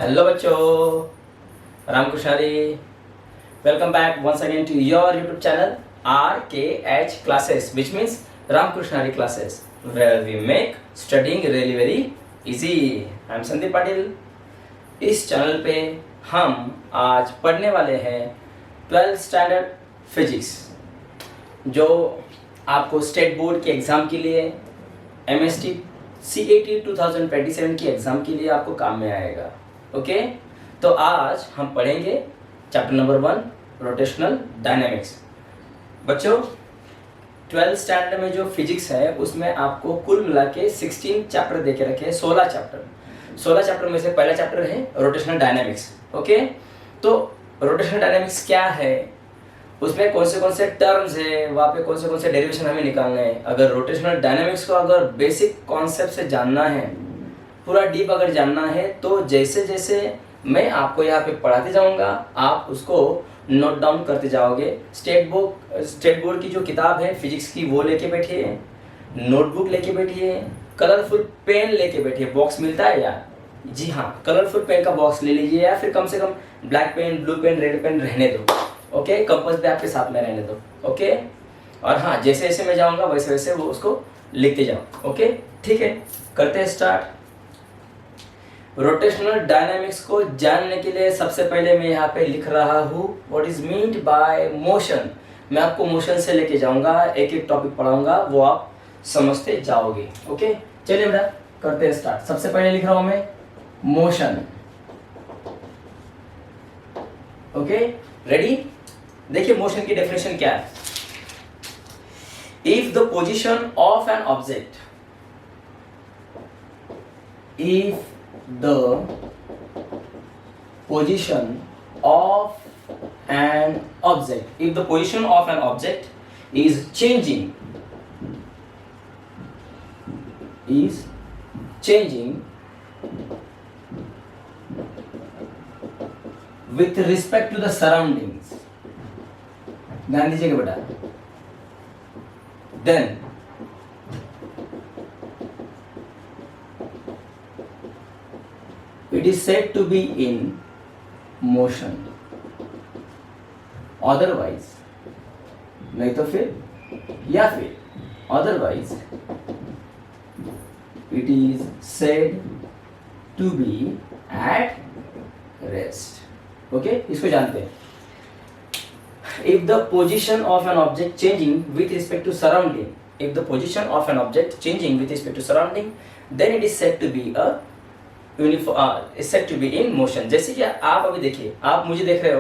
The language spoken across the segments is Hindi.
हेलो बच्चों, Ramkrishna Hari. Welcome back once again to your YouTube channel RKH classes, which means Ramkrishna Hari classes, where we make studying really very easy. I am Sandeep Patil. इस चैनल पे हम आज पढ़ने वाले हैं 12th स्टैंडर्ड फिजिक्स, जो आपको स्टेट बोर्ड के एग्ज़ाम के लिए MST CAT 2027 की एग्ज़ाम के लिए आपको काम में आएगा। ओके तो आज हम पढ़ेंगे चैप्टर नंबर 1 रोटेशनल डायनामिक्स। बच्चों 12th स्टैंडर्ड में जो फिजिक्स है उसमें आपको कुल मिला के 16 चैप्टर देके रखे हैं। 16 चैप्टर में से पहला चैप्टर है रोटेशनल डायनामिक्स। ओके तो रोटेशनल डायनामिक्स क्या है, उसमें कौन से टर्म्स है, वहाँ पे कौन से डेरिवेशन हमें निकालना है। अगर रोटेशनल डायनामिक्स को अगर बेसिक कॉन्सेप्ट से जानना है, पूरा डीप अगर जानना है, तो जैसे जैसे मैं आपको यहाँ पे पढ़ाते जाऊँगा आप उसको नोट डाउन करते जाओगे। स्टेट बोर्ड की जो किताब है फिजिक्स की वो लेके बैठिए, नोटबुक लेके बैठिए, कलरफुल पेन लेके बैठिए। बॉक्स मिलता है यार, जी हाँ, कलरफुल पेन का बॉक्स ले लीजिए, या फिर कम से कम black pen, blue pen, red pen रहने दो। ओके कंपास भी आपके साथ में रहने दो। ओके और हाँ, जैसे जैसे मैं जाऊँगा वैसे वैसे वो उसको लिखते जाओ। ओके ठीक है, करते हैं स्टार्ट। रोटेशनल डायनामिक्स को जानने के लिए सबसे पहले मैं यहाँ पे लिख रहा हूँ what is meant by motion. मैं आपको मोशन से लेके जाऊंगा, एक एक टॉपिक पढ़ाऊंगा, वो आप समझते जाओगे। ओके चलिए बेटा करते हैं स्टार्ट। सबसे पहले लिख रहा हूँ मैं मोशन। ओके रेडी, देखिए मोशन की डेफिनेशन क्या है। If the position of an object, if the position of an object is changing with respect to the surroundings, ध्यान दीजिएगा बेटा, then it is said to be in motion, otherwise नहीं तो फिर या फिर otherwise it is said to be at rest. okay इसको जानते हैं। if the position of an object changing with respect to surrounding, then it is said to be a said to be in motion. जैसे कि आप अभी देखिए, आप मुझे देख रहे हो,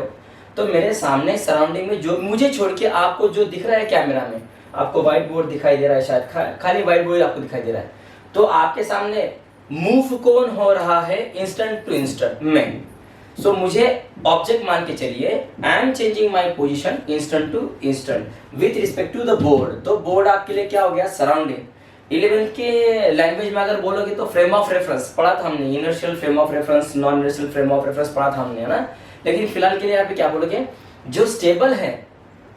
तो मेरे सामने सराउंडिंग में जो मुझे छोड़ के आपको जो दिख रहा है कैमरा में, आपको व्हाइट बोर्ड दिखाई दे रहा है, शायद खाली व्हाइट बोर्ड आपको दिखाई दे रहा है, तो आपके सामने मूव कौन हो रहा है इंस्टेंट टू इंस्टेंट में। सो मुझे ऑब्जेक्ट मान के चलिए, I am changing my position instant to instant with respect to the board. तो बोर्ड आपके लिए क्या हो गया, सराउंडिंग। 11th के लैंग्वेज में अगर बोलोगे तो फ्रेम ऑफ रेफरेंस पढ़ा था हमने, inertial frame of reference, non inertial frame of reference पढ़ा था हमने, है ना। लेकिन फिलहाल के लिए यहाँ पे क्या बोलोगे, जो स्टेबल है,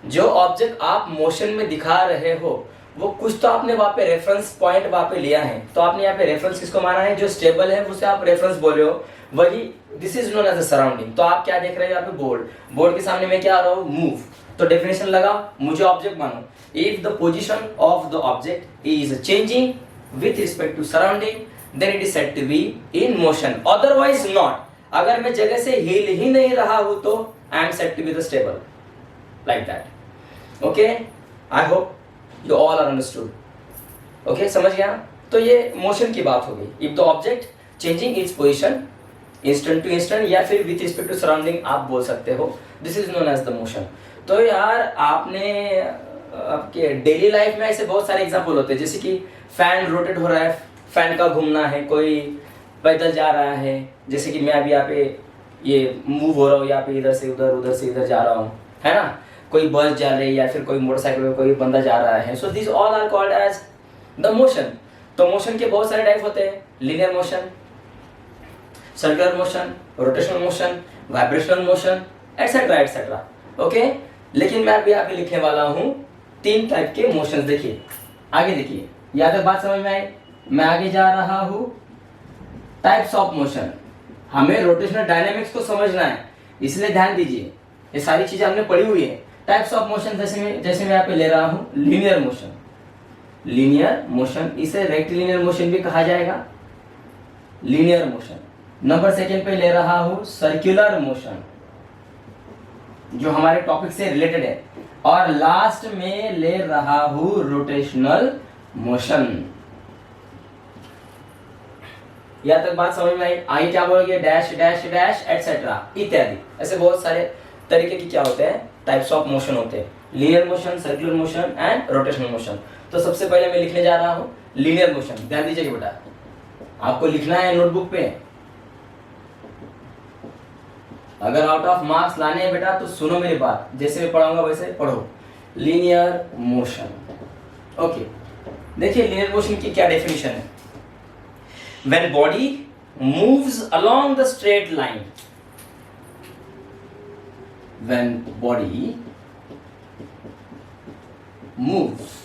जो ऑब्जेक्ट आप मोशन में दिखा रहे हो, वो कुछ तो आपने वहाँ पे रेफरेंस पॉइंट वहाँ पे लिया है, तो आपने यहाँ पे रेफरेंस किसको माना है, जो स्टेबल है उसे आप रेफरेंस बोल रहे हो, वही this is known as a surrounding. तो आप क्या देख रहे हो यहाँ पे, बोर्ड के सामने मैं क्या आ रहा हूँ, मूव। तो डेफिनेशन लगा, मुझे ऑब्जेक्ट मानो, if the position of the object is changing with respect to surrounding, then it is said to be in motion, otherwise not। अगर मैं जगह से हिल ही नहीं रहा हूं तो I am said to be the stable, like that। okay I hope you all are understood। okay समझ गया। तो ये मोशन की बात हो गई। if the object changing its position instant to instant, या फिर with respect to surrounding आप बोल सकते हो, this is known as the motion। तो यार आपने आपके डेली लाइफ में ऐसे बहुत सारे एग्जाम्पल होते हैं, जैसे कि फैन रोटेट हो रहा है, फैन का घूमना है, कोई पैदल जा रहा है, जैसे कि मैं अभी यहाँ पे ये मूव हो रहा हूँ, यहाँ पे इधर से उधर जा रहा हूँ, है ना। कोई बस जा रही है, या फिर कोई मोटरसाइकिल में कोई बंदा जा रहा है। So this all are called as the motion. तो मोशन के बहुत सारे टाइप होते हैं, linear motion, circular motion, rotational motion, vibrational motion, etcetera etcetera. Okay लेकिन मैं अभी यहाँ पे लिखने वाला हूँ 3 टाइप के मोशंस। देखिए आगे, देखिए यहाँ तक बात समझ में आई। मैं आगे जा रहा हूँ, टाइप्स ऑफ मोशन। हमें रोटेशनल डायनेमिक्स को समझना है, इसलिए ध्यान दीजिए, ये सारी चीजें हमने पढ़ी हुई है। टाइप्स ऑफ मोशन जैसे मैं यहाँ पे ले रहा हूँ लीनियर मोशन, लीनियर मोशन, इसे रेक्टिलिनियर मोशन भी कहा जाएगा, लीनियर मोशन। नंबर सेकेंड पे ले रहा हूं सर्कुलर मोशन, जो हमारे टॉपिक से रिलेटेड है, और लास्ट में ले रहा हूं रोटेशनल मोशन। यहां तक बात समझ में आई? आगे क्या बोलोगे? डैश डैश डैश एटसेट्रा इत्यादि, ऐसे बहुत सारे तरीके की क्या होते हैं, टाइप्स ऑफ मोशन होते हैं, linear motion, circular motion and rotational motion. तो सबसे पहले मैं लिखने जा रहा हूं लीनियर मोशन। ध्यान दीजिएगा बेटा, आपको लिखना है नोटबुक पे। अगर आउट ऑफ मार्क्स लाने हैं बेटा तो सुनो मेरी बात, जैसे मैं पढ़ाऊंगा वैसे पढ़ो। Linear motion, okay. देखिए लीनियर मोशन की क्या डेफिनेशन है। When body moves along the straight line, when body moves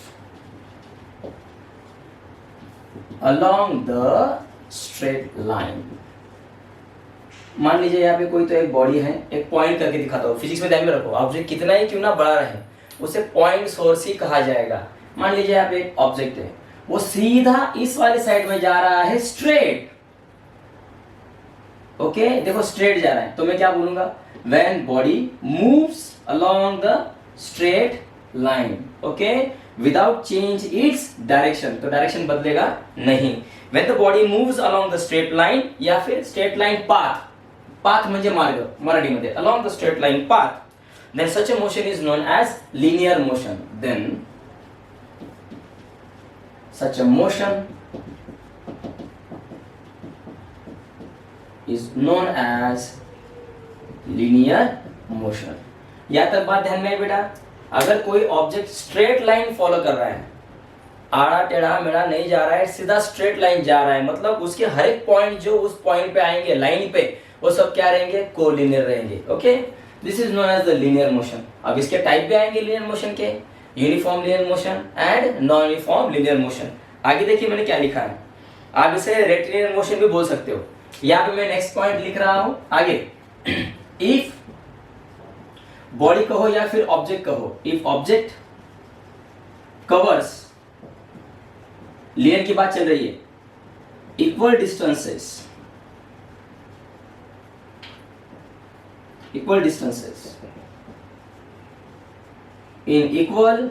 along the straight line, मान लीजिए यहाँ पे कोई तो एक बॉडी है, एक पॉइंट करके दिखाता हूँ, फिजिक्स में ध्यान में रखो, ऑब्जेक्ट कितना ही क्यों ना बड़ा रहे उसे पॉइंट सोर्स ही कहा जाएगा। मान लीजिए यहाँ पे एक ऑब्जेक्ट है, वो सीधा इस वाले साइड में जा रहा है स्ट्रेट, ओके देखो स्ट्रेट जा रहा है, तो मैं क्या बोलूंगा? When body moves along the straight line, okay, without change its direction, तो डायरेक्शन बदलेगा नहीं। When the body moves along the straight line, या फिर स्ट्रेट लाइन पाथ, पाथ म्हणजे मार्ग मराठीमध्ये, along the straight line path, then such a motion is known as linear motion. Then such a motion is known as linear motion. या तक बात ध्यान में है बेटा? अगर कोई ऑब्जेक्ट स्ट्रेट लाइन फॉलो कर रहा है, आड़ा टेढ़ा मेढ़ा नहीं जा रहा है, सीधा स्ट्रेट लाइन जा रहा है, मतलब उसके हर एक पॉइंट जो उस पॉइंट पे आएंगे लाइन पे, वो सब क्या रहेंगे? कोलिनियर रहेंगे, okay. This is known as the linear motion. अब इसके टाइप भी आएंगे लीनियर मोशन के, uniform linear motion and non uniform linear motion. आगे देखिए मैंने क्या लिखा है, आप इसे रेक्टिलिनियर मोशन भी बोल सकते हो। यहाँ पे मैं नेक्स्ट पॉइंट लिख रहा हूं आगे, इफ बॉडी कहो या फिर ऑब्जेक्ट कहो, इफ ऑब्जेक्ट कवर्स, लीनियर की बात चल रही है, equal distances, equal distances in equal,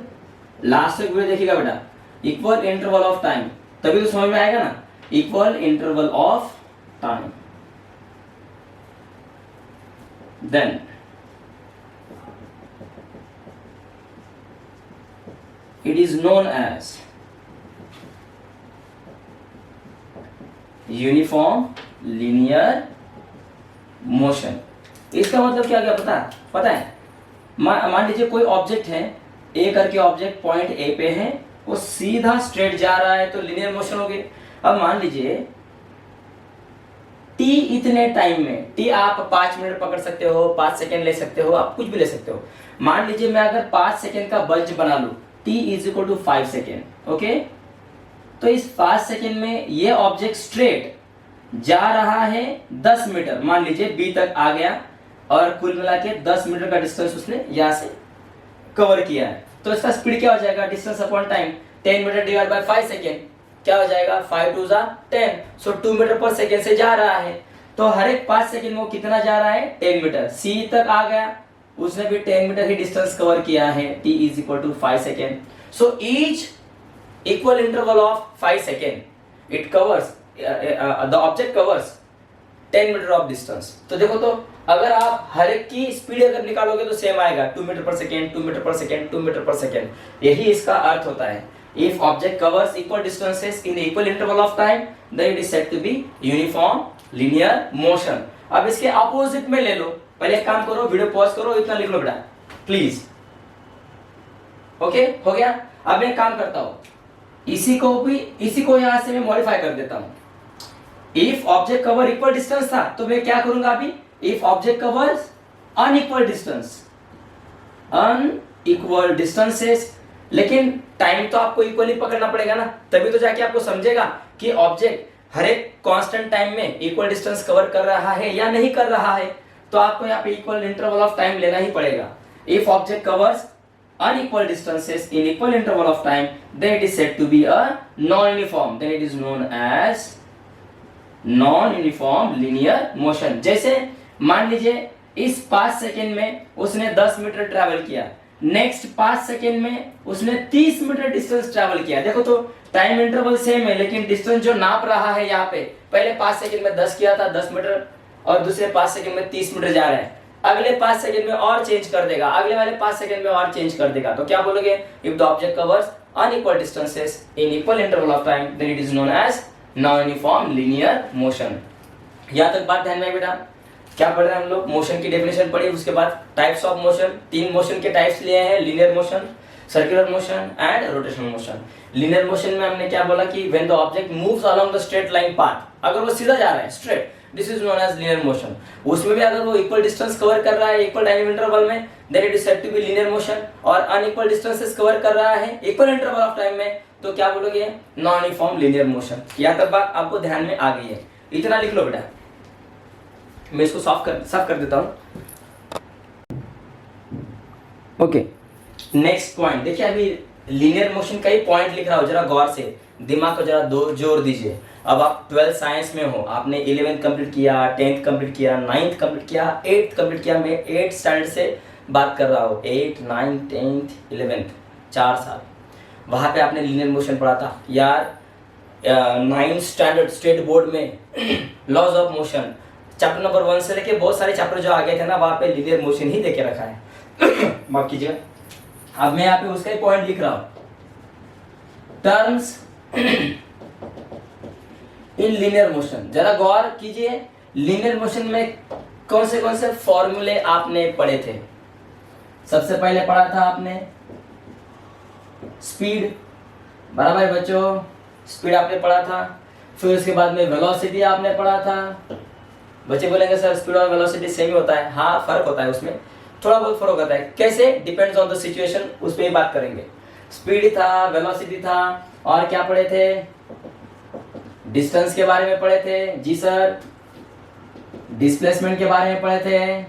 last तक वीडियो देखिएगा बेटा, इक्वल इंटरवल ऑफ टाइम, तभी तो समझ में आएगा ना, equal interval of time, then it is known as uniform linear motion. इसका मतलब क्या क्या पता है? मान लीजिए कोई ऑब्जेक्ट है, ए करके ऑब्जेक्ट पॉइंट ए पे है, वो सीधा स्ट्रेट जा रहा है, तो लीनियर मोशन हो गई। अब मान लीजिए टी इतने टाइम में, टी आप 5 मिनट पकड़ सकते हो, 5 सेकेंड ले सकते हो, आप कुछ भी ले सकते हो। मान लीजिए मैं अगर 5 सेकेंड का बल्ज बना लूं, t is equal to 5 second, okay. तो इस 5 सेकेंड में ये ऑब्जेक्ट स्ट्रेट जा रहा है 10 मीटर, मान लीजिए b तक आ गया, और कुल मिला के 10 मीटर का डिस्टेंस उसने यहां से कवर किया है। तो इसका स्पीड क्या हो जाएगा? Distance upon time, 10 metre divide by 5 second, क्या हो जाएगा? 5 2 जा 10, सो 2 मीटर पर सेकेंड से जा रहा है। तो हर एक 5 सेकेंड में वो कितना जा रहा है? 10 मीटर। c तक आ गया, उसने भी 10 मीटर ही डिस्टेंस कवर किया है, t is equal to 5 second. So each equal interval of 5 second, it covers, the object covers 10 metre of distance. तो देखो, तो अगर आप हर एक की स्पीड अगर निकालोगे तो सेम आएगा, 2 metre per second, 2 metre per second, 2 metre per second. यही इसका अर्थ होता है। If object covers equal distances in equal interval of time, then it is said to be uniform linear motion. अब इसके अपोजिट में ले लो, पहले एक काम करो, वीडियो पॉज करो, इतना लिख लो बेटा प्लीज, ओके हो गया। अब मैं काम करता हूं, इसी को यहां से मैं मॉडिफाई कर देता हूं। If object cover equal distance था, तो मैं क्या करूंगा अभी? If object covers unequal distance, unequal distances, लेकिन टाइम तो आपको इक्वली पकड़ना पड़ेगा ना, तभी तो जाके आपको समझेगा कि ऑब्जेक्ट हर एक कांस्टेंट टाइम में इक्वल डिस्टेंस कवर कर रहा है या नहीं कर रहा है, तो आपको यहाँ पे इक्वल इंटरवल ऑफ टाइम लेना ही पड़ेगा। If object covers unequal distances in equal interval of time, then it is said to be a non-uniform, then it is known as non-uniform linear motion। जैसे मान लीजिए इस 5 सेकेंड में उसने 10 मीटर ट्रैवल किया, नेक्स्ट 5 सेकेंड में उसने 30 मीटर डिस्टेंस ट्रैवल किया। देखो तो टाइम इंटरवल सेम है, लेकिन डिस्टेंस जो नाप रहा है यहाँ पे, पहले 5 सेकेंड में 10 किया था 10 मीटर, और दूसरे 5 सेकेंड में 30 मीटर जा रहा है, अगले 5 सेकंड में और चेंज कर देगा, अगले वाले 5 सेकंड में और चेंज कर देगा। तो क्या बोलोगे? If the object covers unequal distances in equal interval of time, then it is known as non uniform linear motion. यहां तक बात ध्यान में बेटा। क्या पढ़ रहे हैं हम लोग? मोशन की डेफिनेशन पढ़ी, उसके बाद टाइप्स ऑफ मोशन, 3 मोशन के टाइप्स लिए हैं, linear motion, circular motion and rotational motion. Linear motion में हमने क्या बोला कि when the object moves along the straight line path, अगर वो सीधा जा रहा है straight, this is known as linear motion. उसमें भी अगर वो इक्वल डिस्टेंस कवर कर रहा है इक्वल टाइम इंटरवल में, then it is said to be linear motion. और अनइक्वल डिस्टेंसेस कवर कर रहा है इक्वल इंटरवल ऑफ टाइम में, तो क्या बोलोगे? Non uniform linear motion. यहां तक बात आपको ध्यान में आ गई है? इतना लिख लो बेटा, मैं इसको साफ कर देता हूं। ओके, नेक्स्ट पॉइंट देखिए। अभी लीनियर मोशन का ही पॉइंट लिख रहा हूं, जरा गौर से दिमाग को जरा जोर दीजिए। अब आप 12th साइंस में हो, आपने 11th कंप्लीट किया, 10th कंप्लीट किया, 9th कंप्लीट किया, 8th कंप्लीट किया। मैं 8th स्टैंडर्ड से बात कर रहा हूँ, 8, 9, 10th, 11th, 4 साल वहाँ पे आपने लीनियर मोशन पढ़ा था यार। 9th स्टैंडर्ड स्टेट बोर्ड में laws of motion chapter number 1 से लेके बहुत सारे चैप्टर जो आ गए थे ना, वहाँ पे लीनियर मोशन ही देके रखा है। माफ कीजिएगा। अब मैं यहाँ पे उसका ही पॉइंट लिख रहा हूँ, टर्म्स इन लीनियर मोशन। जरा गौर कीजिए, लीनियर मोशन में कौन से फॉर्मूले आपने पढ़े थे? सबसे पहले पढ़ा था आपने स्पीड, बराबर है बच्चों, स्पीड आपने पढ़ा था। फिर उसके बाद में वेलोसिटी आपने पढ़ा था। बच्चे बोलेंगे सर स्पीड और वेलोसिटी सेम ही होता है। हाँ, फर्क होता है, उसमें थोड़ा बहुत फर्क होता है। कैसे? डिपेंड्स ऑन द सिचुएशन, उस पर ही बात करेंगे। स्पीड था, वेलोसिटी था, और क्या पढ़े थे? डिस्टेंस के बारे में पढ़े थे। जी सर। डिस्प्लेसमेंट के बारे में पढ़े थे।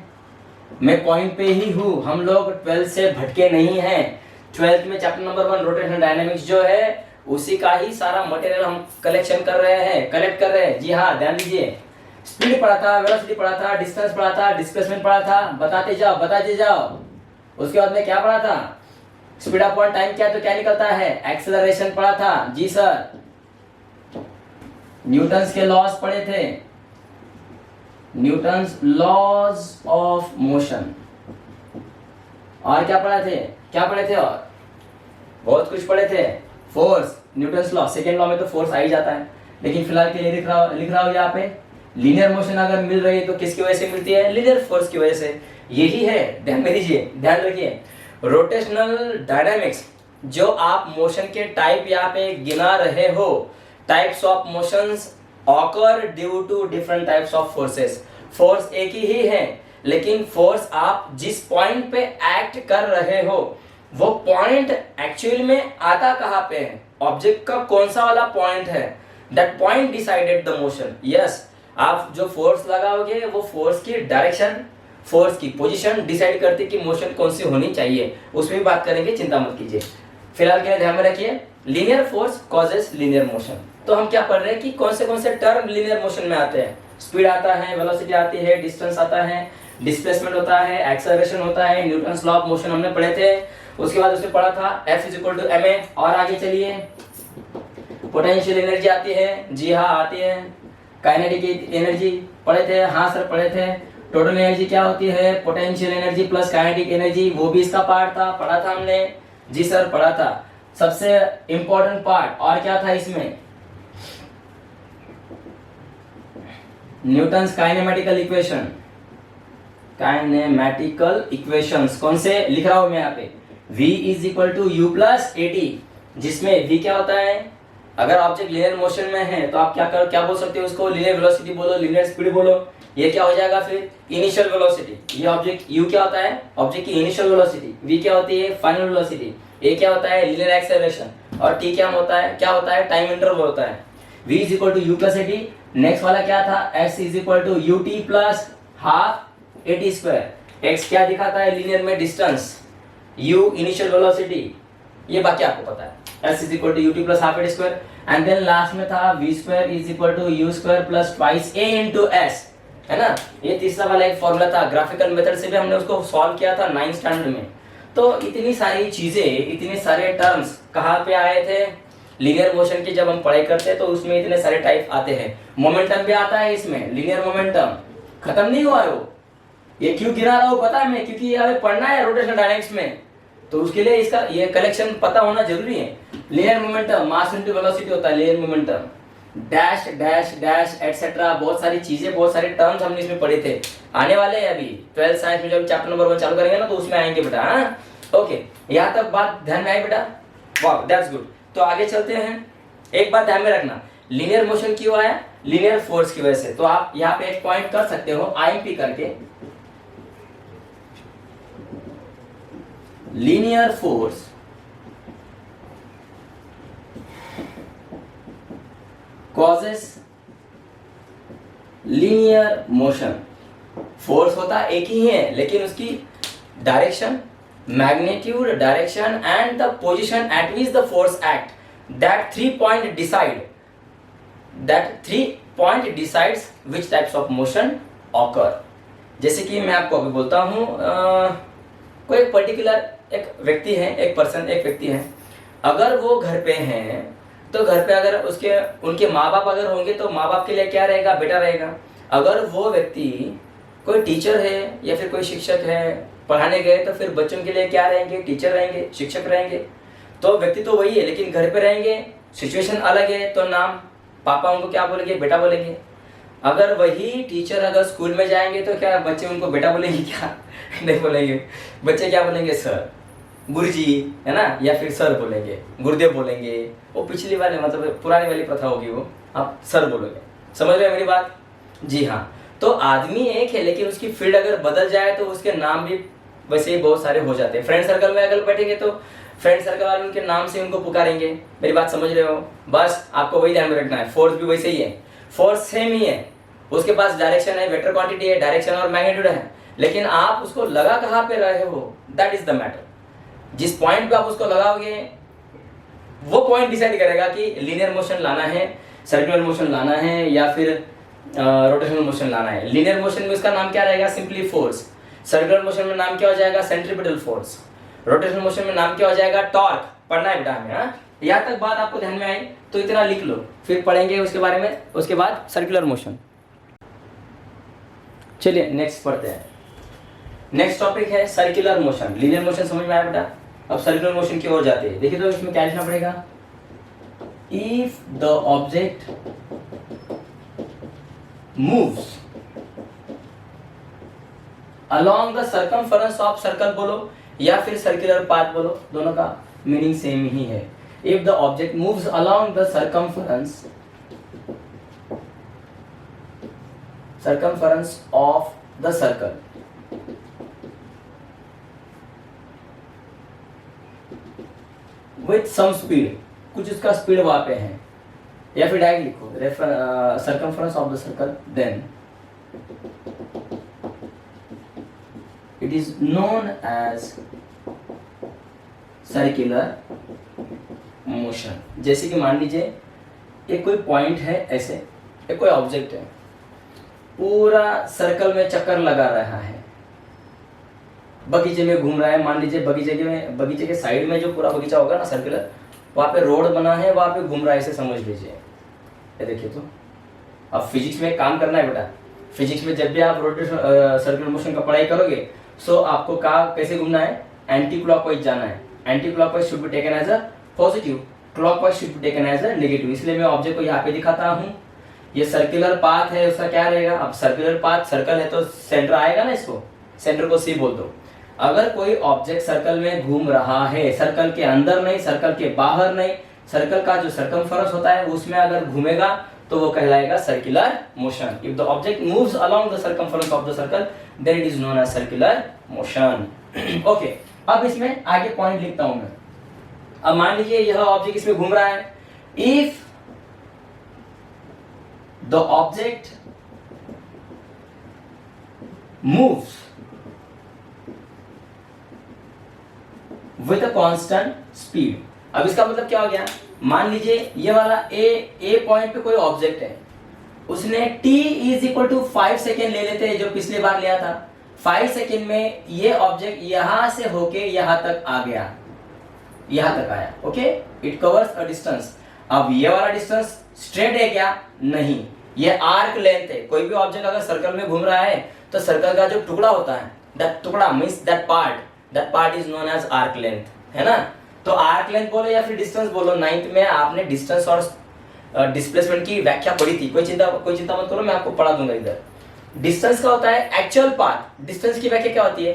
मैं पॉइंट पे ही हूँ, हम लोग 12th से भटके नहीं हैं। 12th में चैप्टर नंबर 1 रोटेशनल डायनामिक्स जो है, उसी का ही सारा मटेरियल हम कलेक्ट कर रहे हैं। जी हाँ, ध्यान दीजिए। स्पीड पढ़ा था, वेलोसिटी पढ़ा था, डिस्टेंस पढ़ा था, डिस्प्लेसमेंट पढ़ा था। बताते जाओ। उसके बाद में क्या पढ़ा था? स्पीड अपॉन टाइम क्या तो क्या निकलता है? एक्सेलरेशन पढ़ा था। जी सर। न्यूटन्स के लॉज पढ़े थे, न्यूटन्स लॉज ऑफ मोशन। और क्या पढ़े थे? और बहुत कुछ पढ़े थे। Force, Newton's law, second law में तो फोर्स आ ही जाता है, लेकिन फिलहाल के लिए लिख रहा हूं यहाँ पे लीनियर मोशन अगर मिल रही है तो किसकी वजह से मिलती है? लीनियर फोर्स की वजह से। यही है, ध्यान में दीजिए, ध्यान रखिए। रोटेशनल डायनामिक्स जो आप मोशन के टाइप यहाँ पे गिना रहे हो, types of motions occur due to different types of forces. Force एक ही है, लेकिन फोर्स आप जिस पॉइंट पे एक्ट कर रहे हो, वो पॉइंट एक्चुअल में आता कहाँ पे है? ऑब्जेक्ट का कौन सा वाला पॉइंट है? That point decided the motion. Yes, आप जो फोर्स लगाओगे वो फोर्स की डायरेक्शन, फोर्स की पोजीशन डिसाइड करती कि मोशन कौन सी होनी चाहिए। उसमें भी बात करेंगे, चिंता मत कीजिए। फिलहाल के लिए ध्यान में रखिए, linear force causes linear motion. तो हम क्या पढ़ रहे हैं कि कौन से टर्म लीनियर मोशन में आते हैं? स्पीड आता है, वेलोसिटी आती है, डिस्टेंस आता है, डिस्प्लेसमेंट होता है, एक्सेलरेशन होता है, न्यूटन्स लॉ ऑफ मोशन हमने पढ़े थे। उसके बाद उसमें पढ़ा था F = ma। और आगे चलिए, पोटेंशियल एनर्जी आती है। जी हाँ, आती है। काइनेटिक एनर्जी पढ़े थे। हाँ सर, पढ़े थे। टोटल एनर्जी क्या होती है? Potential energy plus kinetic energy, वो भी इसका पार्ट था, पढ़ा था हमने। जी सर, पढ़ा था। सबसे इंपॉर्टेंट पार्ट और क्या था इसमें? Newton's kinematical equation. Kinematical equations कौन से लिख रहा हूं मैं यहाँ पे? V = U + AT, जिसमें V क्या होता है? अगर ऑब्जेक्ट लीनियर मोशन में है तो आप क्या बोल सकते हो उसको? लीनियर वेलोसिटी बोलो, लीनियर स्पीड बोलो। ये क्या हो जाएगा फिर? Initial velocity. ये ऑब्जेक्ट U क्या होता है? ऑब्जेक्ट की इनिशियल वेलोसिटी। V क्या होती है? Final velocity. A क्या होता है? Linear acceleration. और T क्या होता है? टाइम इंटरवल होता है। v is equal to u plus a t. Next वाला क्या था, x is equal to u t plus half a t square. x क्या दिखाता है लीनियर में, डिस्टेंस, u इनिशियल वेलोसिटी, ये बाकी आपको पता है। s is equal to u t plus half a t square and then last में था v square is equal to u square plus twice a into s, है ना। ये तीसरा वाला एक फॉर्मूला था, ग्राफिकल मेथड से भी हमने उसको सॉल्व किया था 9th स्टैंडर्ड में। तो इतनी सारी चीजें, इतने सारे टर्म्स कहाँ पे आए थे, लीनियर मोशन की जब हम पढ़ाई करते हैं तो उसमें इतने सारे टाइप आते हैं। मोमेंटम भी आता है इसमें, लीनियर मोमेंटम खत्म नहीं हुआ है वो। ये क्यों गिरा रहा हूँ पता है मैं, क्योंकि ये पढ़ना है रोटेशनल डायनेमिक्स में, तो उसके लिए इसका ये कलेक्शन पता होना जरूरी है। Linear momentum mass into velocity होता है, linear momentum, dash dash dash etcetera, बहुत सारी चीजें, बहुत सारे टर्म्स हमने इसमें पढ़े थे। आने वाले हैं अभी 12th साइंस में जब चैप्टर नंबर 1 चालू करेंगे ना तो उसमें आएंगे बेटा। हाँ ओके, यहाँ तक बात ध्यान में आई बेटा, वाह दैट्स गुड। तो आगे चलते हैं। एक बात ध्यान में रखना, लीनियर मोशन क्यों आया, लीनियर फोर्स की वजह से। तो आप यहाँ पे एक पॉइंट कर सकते हो आईएमपी करके, linear force causes linear motion. Force होता एक ही है लेकिन उसकी direction, magnitude, direction and the position eight which the force act, that 3 point decides which types of motion occur. जैसे कि मैं आपको अभी बोलता हूँ, कोई एक पर्टिकुलर एक व्यक्ति है, एक व्यक्ति है, अगर वो घर पे हैं तो घर पे अगर उनके माँ बाप अगर होंगे तो माँ बाप के लिए क्या रहेगा, बेटा रहेगा। अगर वो व्यक्ति कोई टीचर है या फिर कोई शिक्षक है, पढ़ाने गए तो फिर बच्चों के लिए क्या रहेंगे, टीचर रहेंगे, शिक्षक रहेंगे। तो व्यक्ति तो वही है लेकिन घर पे रहेंगे, सिचुएशन अलग है, तो नाम पापा उनको क्या बोलेंगे, बेटा बोलेंगे। अगर वही टीचर अगर स्कूल में जाएंगे तो क्या बच्चे उनको बेटा बोलेंगे क्या नहीं बोलेंगे, बच्चे क्या बोलेंगे, सर, गुरुजी, है ना, या फिर सर बोलेंगे, गुरुदेव बोलेंगे। वो पिछली वाले मतलब पुरानी वाली प्रथा होगी, वो आप सर बोलोगे। समझ रहे हैं मेरी बात? जी हाँ। तो आदमी एक है लेकिन उसकी फील्ड अगर बदल जाए तो उसके नाम भी वैसे ही बहुत सारे हो जाते हैं। फ्रेंड सर्कल में अगर बैठेंगे तो फ्रेंड सर्कल वाले उनके नाम से उनको पुकारेंगे। मेरी बात समझ रहे हो? बस आपको वही ध्यान में रखना है। फोर्स भी वैसे ही है, फोर्स सेम ही है, उसके पास डायरेक्शन है, वेक्टर क्वांटिटी है, डायरेक्शन और मैग्नीट्यूड है, लेकिन आप उसको लगा कहाँ पे रहे हो, दैट इज द मैटर। जिस पॉइंट पे आप उसको लगाओगे वो पॉइंट डिसाइड करेगा कि लीनियर मोशन लाना है, सर्कुलर मोशन लाना है या फिर रोटेशनल मोशन लाना है। लीनियर मोशन में उसका नाम क्या रहेगा, सिंपली फोर्स। सर्कुलर मोशन में नाम क्या हो जाएगा, सेंट्रीपिटल फोर्स। रोटेशनल मोशन में नाम क्या हो जाएगा, टॉर्क। पढ़ना है बेटा हमें। हाँ, यहाँ तक बात आपको ध्यान में आई तो इतना लिख लो, फिर पढ़ेंगे उसके बारे में। उसके बाद सर्कुलर मोशन। चलिए नेक्स्ट पढ़ते हैं। नेक्स्ट टॉपिक है सर्कुलर मोशन। लीनियर मोशन समझ में आया बेटा, अब सर्कुलर मोशन की ओर जाते हैं। देखिए तो इसमें क्या लिखना पड़ेगा, if the object moves along the circumference of circle बोलो या फिर सर्कुलर पाथ बोलो, दोनों का मीनिंग सेम ही है। if the object moves along the circumference of the circle with some speed, कुछ उसका स्पीड वहां पे है, या फिर डायरेक्ट लिखो circumference of the circle, then it is known as circular motion. जैसे कि मान लीजिए एक कोई पॉइंट है, ऐसे एक कोई ऑब्जेक्ट है, पूरा सर्कल में चक्कर लगा रहा है, बगीचे में घूम रहा है। मान लीजिए बगीचे के साइड में जो पूरा बगीचा होगा ना सर्कुलर, वहाँ पे रोड बना है, वहाँ पे घूम रहा है, ऐसे समझ लीजिए। ये देखिए तो अब फिजिक्स में काम करना है बेटा। फिजिक्स में जब भी आप सर्कुलर मोशन का पढ़ाई करोगे सो आपको कैसे घूमना है, एंटी क्लॉकवाइज जाना है। Anti clockwise should be taken as a positive, clockwise should be taken as a negative. इसलिए मैं ऑब्जेक्ट को यहाँ पे दिखाता हूँ। ये सर्कुलर पाथ है, उसका क्या रहेगा, अब सर्कुलर पाथ, सर्कल है तो सेंटर आएगा ना, इसको सेंटर को सी बोल दो। अगर कोई ऑब्जेक्ट सर्कल में घूम रहा है, सर्कल के अंदर नहीं, सर्कल के बाहर नहीं, सर्कल का जो सर्कमफरेंस होता है उसमें अगर घूमेगा तो वो कहलाएगा circular motion. If the object moves along the circumference of the circle then it is known as circular motion. Okay, अब इसमें आगे पॉइंट लिखता हूं मैं। अब मान लीजिए यह ऑब्जेक्ट इसमें घूम रहा है। If the object moves with a constant speed. अब इसका मतलब क्या हो गया, मान लीजिए ये वाला ए पॉइंट पे कोई ऑब्जेक्ट है, उसने t is equal to 5 second ले लेते हैं जो पिछली बार लिया था। 5 सेकेंड में ये ऑब्जेक्ट यहां से होके यहां तक आ गया, यहां तक आया। Okay, it covers a distance. अब ये वाला डिस्टेंस स्ट्रेट है क्या, नहीं, ये आर्क लेंथ है। कोई भी ऑब्जेक्ट अगर सर्कल में घूम रहा है तो सर्कल का जो टुकड़ा होता है, दैट टुकड़ा means that part is known as arc length, है ना। तो आर्क लेंथ बोलो या फिर डिस्टेंस बोलो, 9th में आपने डिस्टेंस और डिस्प्लेसमेंट की व्याख्या पढ़ी थी। कोई चिंता मत करो, मैं आपको पढ़ा दूंगा इधर। डिस्टेंस का होता है एक्चुअल पाथ। डिस्टेंस की व्याख्या क्या होती है,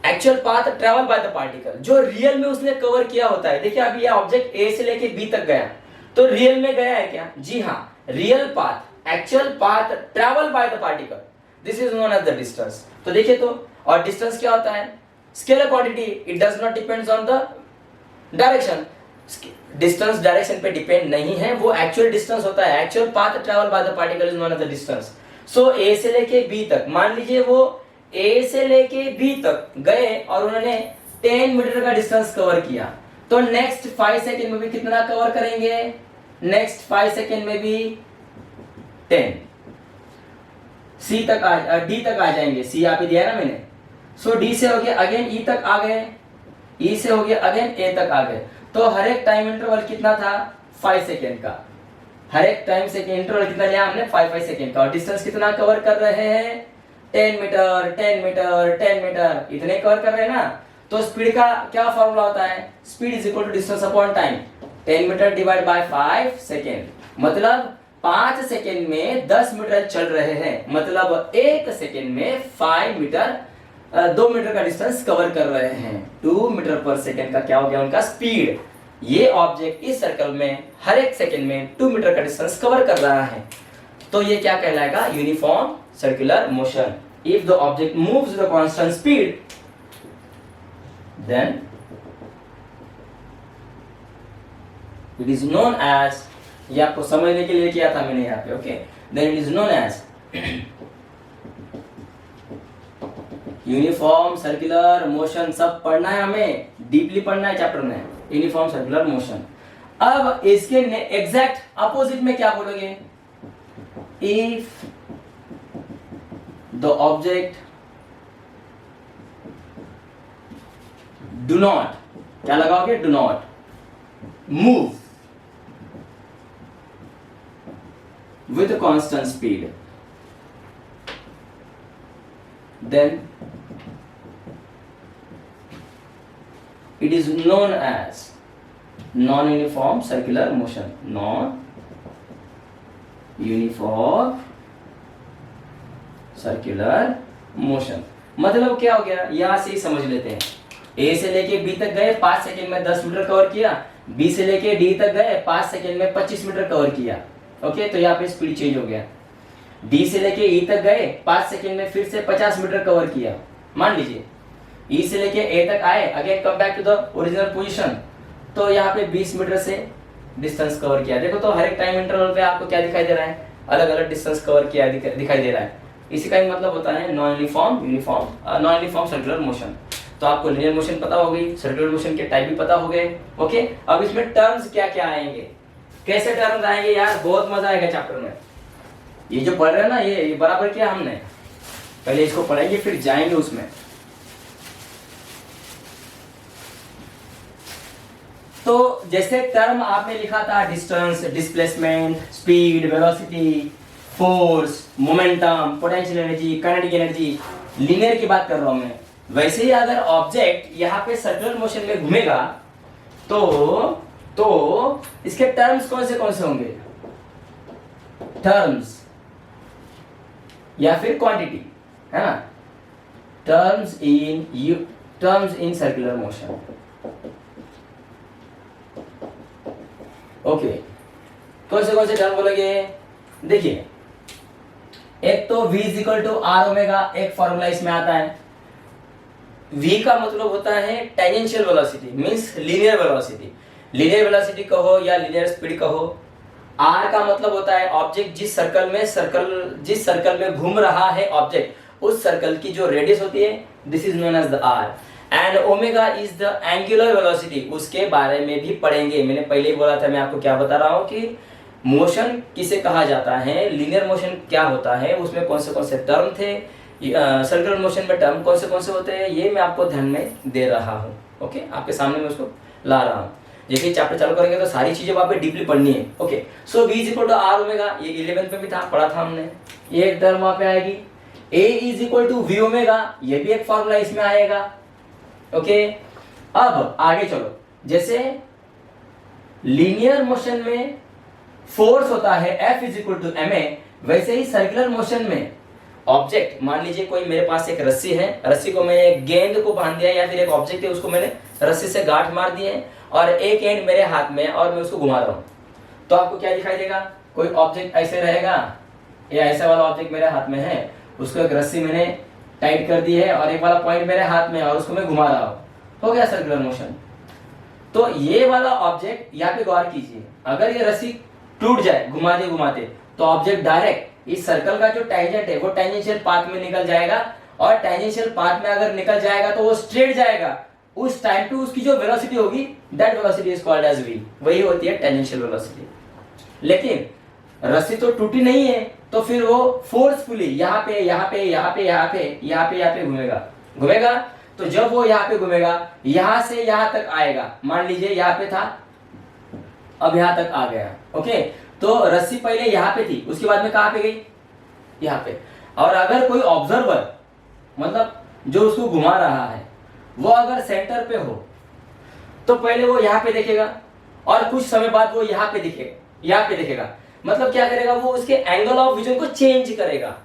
actual path travel by the particle, जो रियल में उसने कवर किया होता है। देखिए अभी ये ऑब्जेक्ट ए से लेके बी तक गया, तो रियल में गया है क्या, जी हाँ, real path, actual path travel by the particle, this is known as the distance. तो देखिए तो, और डिस्टेंस क्या होता है, scalar quantity, it does not depends on the direction. Distance direction पे डिपेंड नहीं है, वो एक्चुअल डिस्टेंस होता है। Actual path travel by the particle is known as the distance. So A से लेके बी तक, मान लीजिए वो ए से लेके बी तक गए और उन्होंने 10 मीटर का डिस्टेंस कवर किया, तो नेक्स्ट 5 सेकेंड में भी कितना कवर करेंगे, नेक्स्ट 5 सेकेंड में भी 10। सी तक डी तक आ जाएंगे, सी यहाँ पे दिया ना मैंने। सो डी से हो गया अगेन ई तक आ गए, ई से हो गया अगेन ए तक आ गए। तो हर एक टाइम इंटरवल कितना था, 5 सेकेंड का। हर एक टाइम सेकेंड इंटरवल कितना लिया हमने, 5 सेकेंड का। और डिस्टेंस कितना कवर कर रहे हैं, 10 मीटर 10 मीटर 10 मीटर, इतने कवर कर रहे हैं ना। तो स्पीड का क्या फॉर्मूला होता है, speed is equal to distance upon time. 10 metre divide by 5 second, मतलब 5 सेकेंड में 10 मीटर चल रहे हैं, मतलब 1 सेकेंड में 5 मीटर 2 मीटर का डिस्टेंस कवर कर रहे हैं। 2 मीटर पर सेकेंड का क्या हो गया उनका स्पीड। ये ऑब्जेक्ट इस सर्कल में हर एक सेकेंड में 2 मीटर का डिस्टेंस कवर कर रहा है, तो ये क्या कहलाएगा, uniform circular motion. If the object moves with a constant speed, then it is known as, ये आपको समझने के लिए किया था मैंने यहाँ पे, okay, then it is known as uniform circular motion. सब पढ़ना है हमें, डीपली पढ़ना है चैप्टर में, यूनिफॉर्म सर्कुलर मोशन। अब इसके एग्जैक्ट अपोजिट में क्या बोलोगे, if the object do not, क्या लगाओगे, do not move with constant speed, then it is known as non-uniform circular motion, non-uniform circular motion। मतलब क्या हो गया, यहां से ही समझ लेते हैं। ए से लेके बी तक गए, 5 सेकेंड में 10 मीटर कवर किया। बी से लेके डी तक गए, 5 सेकेंड में 25 मीटर कवर किया। ओके, तो यहाँ पे स्पीड चेंज हो गया। डी से लेके ई तक गए, 5 सेकेंड में फिर से 50 मीटर कवर किया। मान लीजिए ई से लेके ए तक आए, again come back to the original position, तो यहाँ पे 20 मीटर से डिस्टेंस कवर किया। देखो तो हर एक टाइम इंटरवल पे आपको क्या दिखाई दे रहा है, अलग अलग डिस्टेंस कवर किया दिखाई दे रहा है। इसी का ही मतलब होता है नॉन यूनिफॉर्म सर्कुलर मोशन। तो आपको लिनियर मोशन पता हो गई, सर्कुलर मोशन के टाइप भी पता हो गए। ओके, अब इसमें टर्म्स क्या क्या आएंगे, कैसे टर्म्स आएंगे यार, बहुत मजा आएगा चैप्टर में। ये जो पढ़ रहे हैं ना, ये बराबर किया हमने, पहले इसको पढ़ेंगे फिर जाएंगे उसमें। तो जैसे टर्म आपने लिखा था, distance, displacement, speed, velocity, force, momentum, potential energy, kinetic energy, linear की बात कर रहा हूं मैं। वैसे ही अगर ऑब्जेक्ट यहाँ पे सर्कुलर मोशन में घूमेगा तो इसके टर्म्स कौन से होंगे, टर्म्स या फिर क्वांटिटी, है ना। Terms in circular motion. Okay, कौन से टर्म बोलेंगे, देखिए एक तो v is equal to are omega, एक फॉर्मूला इसमें आता है। v का मतलब होता है tangential velocity, means linear velocity. Linear velocity कहो या लीनियर स्पीड कहो, आर का मतलब होता है ऑब्जेक्ट जिस सर्कल में घूम रहा है ऑब्जेक्ट, उस सर्कल की जो रेडियस होती है, this is known as the r. And omega is the angular velocity, उसके बारे में भी पढ़ेंगे। मैंने पहले ही बोला था, मैं आपको क्या बता रहा हूँ कि मोशन किसे कहा जाता है, लीनियर मोशन क्या होता है, उसमें कौन से टर्म थे, सर्कुलर मोशन में टर्म कौन से होते हैं, ये मैं आपको ध्यान में दे रहा हूँ। ओके, आपके सामने मैं उसको ला रहा हूँ। जैसे ही चैप्टर चालू करेंगे तो सारी चीजें वहां पे डीपली पढ़नी है। Okay, so V is equal to are omega, ये 11th में भी था, पढ़ा था हमने। ये एक टर्म वहां पे आएगी। A is equal to V omega, ये भी एक फॉर्मूला इसमें आएगा। ओके, अब आगे चलो। जैसे लीनियर मोशन में फोर्स होता है F is equal to ma, वैसे ही सर्कुलर मोशन में ऑब्जेक्ट, मान लीजिए कोई मेरे पास एक रस्सी है, रस्सी को मैंने एक गेंद को बांध दिया, या फिर एक ऑब्जेक्ट है उसको मैंने रस्सी से गांठ मार दी है, और एक एंड मेरे हाथ में और मैं उसको घुमा रहा हूं, तो आपको क्या दिखाई देगा? कोई ऑब्जेक्ट ऐसे रहेगा, या ऐसा वाला ऑब्जेक्ट मेरे हाथ में है, उसको एक रस्सी मैंने टाइट कर दी है, और एक वाला पॉइंट मेरे हाथ में और उसको मैं घुमा रहा हूं, हो गया सर्कुलर मोशन। तो ये वाला ऑब्जेक्ट, यहाँ पे गौर कीजिए, अगर ये रस्सी टूट जाए घुमाते घुमाते, तो ऑब्जेक्ट डायरेक्ट इस सर्कल का जो टेंजेंट है वो टेंजेंशियल पाथ में निकल जाएगा, और टेंजेंशियल पाथ में अगर निकल जाएगा तो वो स्ट्रेट जाएगा। उस टाइम पे उसकी जो वेलोसिटी होगी, that velocity is called as v, वही होती है टेंजेंशियल वेलोसिटी। लेकिन रस्सी तो टूटी नहीं है, तो फिर वो फोर्सफुली यहाँ पे घूमेगा। तो जब वो यहाँ पे घूमेगा, यहाँ से यहाँ तक आएगा, मान लीजिए यहाँ पे था, अब यहाँ तक आ गया। ओके, तो रस्सी पहले यहाँ पे थी, उसके बाद में कहाँ पे गई? यहाँ पे। और अगर कोई ऑब्जर्वर, मतलब जो उसको घुमा रहा है, वो अगर सेंटर पे हो, तो पहले वो यहाँ पे देखेगा, और कुछ समय बाद वो यहाँ पे देखेगा। मतलब क्या करेगा? वो उसके एंगल ऑफ विजन को चेंज करेगा।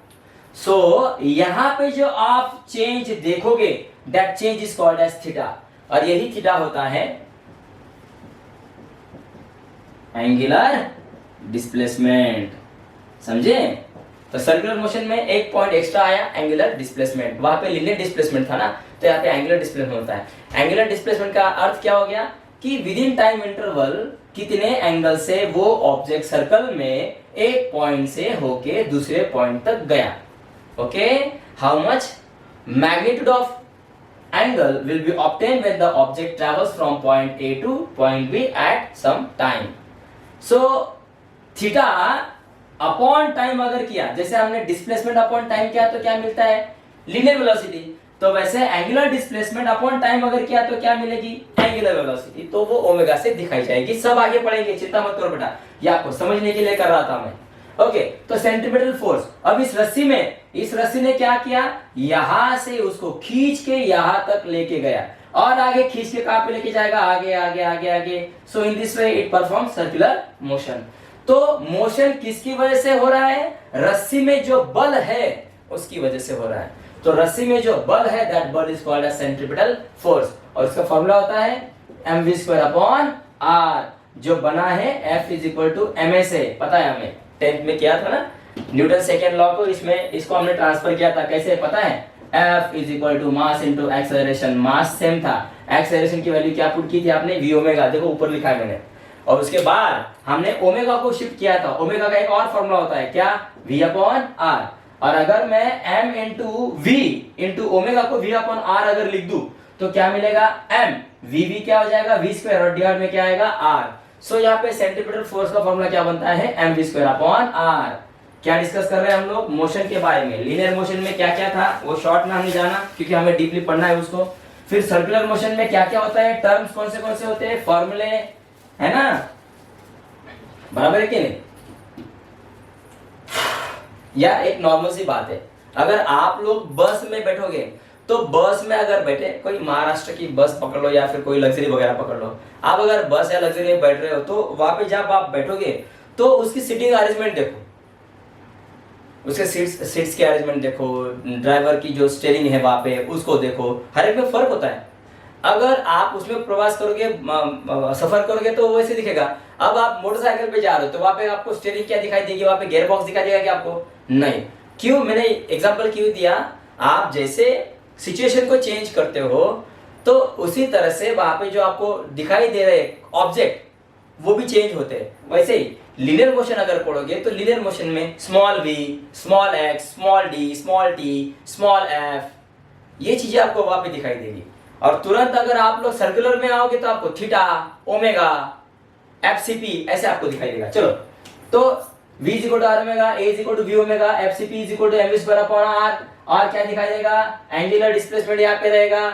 सो यहाँ पे जो आप चेंज देखोगे, that change is called as theta, और यही थीटा होता है एंगुलर डिस्प्लेसमेंट। समझे? तो सर्कुलर मोशन में एक पॉइंट एक्स्ट्रा आया, एंगुलर डिस्प्लेसमेंट। वहां पे लीनियर डिस्प्लेसमेंट था ना, तो यहाँ पे एंगुलर डिस्प्लेसमेंट होता है। एंगुलर डिस्प्लेसमेंट का अर्थ क्या हो गया कि विद इन टाइम इंटरवल कितने एंगल से वो ऑब्जेक्ट सर्कल में एक पॉइंट से होके दूसरे पॉइंट तक गया। Okay, how much magnitude of angle will be obtained when the object travels from point A to point B at some time. So theta upon time अगर किया, जैसे हमने डिस्प्लेसमेंट अपॉन टाइम किया तो क्या मिलता है? Linear velocity. तो वैसे एंगुलर डिस्प्लेसमेंट अपॉन टाइम अगर किया तो क्या मिलेगी? Angular velocity. तो वो ओमेगा से दिखाई जाएगी। सब आगे पढ़ेंगे, चिंता मत करो बेटा, ये आपको समझने के लिए कर रहा था मैं। ओके, तो सेंट्रीपिटल फोर्स। अब इस रस्सी ने क्या किया? यहां से उसको खींच के यहां तक लेके गया, और आगे खींच के कहां पे लेके जाएगा? आगे। So in this way it perform circular motion. तो मोशन किसकी वजह से हो रहा है? रस्सी में जो बल है उसकी वजह से हो रहा है। तो रस्सी में जो बल है, दैट बल is called as centripetal force, और इसका फॉर्मूला होता है mv²/r, जो बना है F is equal to ma से। पता है हमें, 10th में किया था ना न्यूटन सेकेंड लॉ को, इसको हमने ट्रांसफर किया था। कैसे पता है? F is equal to mass into acceleration. Mass same था, एक्सेलरेशन की वैल्यू क्या पुट की थी आपने? v omega. देखो ऊपर लिखा है मैंने। और उसके बाद हमने ओमेगा को शिफ्ट किया था। ओमेगा का एक और फॉर्मूला होता है, क्या? v/r। और अगर मैं m into v into omega को v/r अगर लिख दूं तो क्या मिलेगा? m v क्या हो जाएगा? v², और डिवाइड में क्या आएगा? r। सो यहाँ पे सेंट्रीपिटल फोर्स का फॉर्मूला क्या बनता है? mv²/r। क्या डिस्कस कर रहे हैं हम लोग? मोशन के बारे में। लीनियर मोशन में क्या क्या था वो शॉर्ट में हमने जाना, क्योंकि हमें डीपली पढ़ना है उसको। फिर सर्कुलर मोशन में क्या क्या होता है, टर्म्स कौन से होते हैं, फॉर्मूले, है ना? बराबर है कि नहीं? या एक नॉर्मल सी बात है, अगर आप लोग बस में बैठोगे, तो बस में अगर बैठे, कोई महाराष्ट्र की बस पकड़ लो या फिर कोई लग्जरी वगैरह पकड़ लो, आप अगर बस या लग्जरी में बैठ रहे हो, तो वहां पे जब आप बैठोगे तो उसकी सीटिंग अरेंजमेंट देखो, उसके सीट्स के अरेंजमेंट देखो, ड्राइवर की जो स्टीयरिंग है वहां पे उसको देखो, हर एक में फर्क होता है। अगर आप उसमें प्रवास करोगे, सफर करोगे, तो वैसे दिखेगा। अब आप मोटरसाइकिल पे जा रहे हो तो वहां पे आपको स्टीयरिंग क्या दिखाई देगी? वहां पे गियर बॉक्स दिखाई देगा क्या आपको? नहीं। क्यों? मैंने एग्जांपल क्यों दिया? आप जैसे सिचुएशन को चेंज करते हो, तो उसी तरह से वहां पे जो आपको दिखाई दे रहे ऑब्जेक्ट वो भी चेंज होते हैं। वैसे ही लीनियर मोशन अगर पढ़ोगे तो लीनियर मोशन में small v, small x, small d, small t, small f, ये चीजें आपको वहां पे दिखाई देगी। और तुरंत अगर आप लोग सर्कुलर में आओगे तो आपको थीटा, ओमेगा, fcp ऐसे आपको दिखाई देगा। चलो तो v is equal to are omega, a is equal to v omega, fcp is equal to mv square upon r, और क्या दिखाई देगा, एंगुलर डिस्प्लेसमेंट यहाँ पे रहेगा।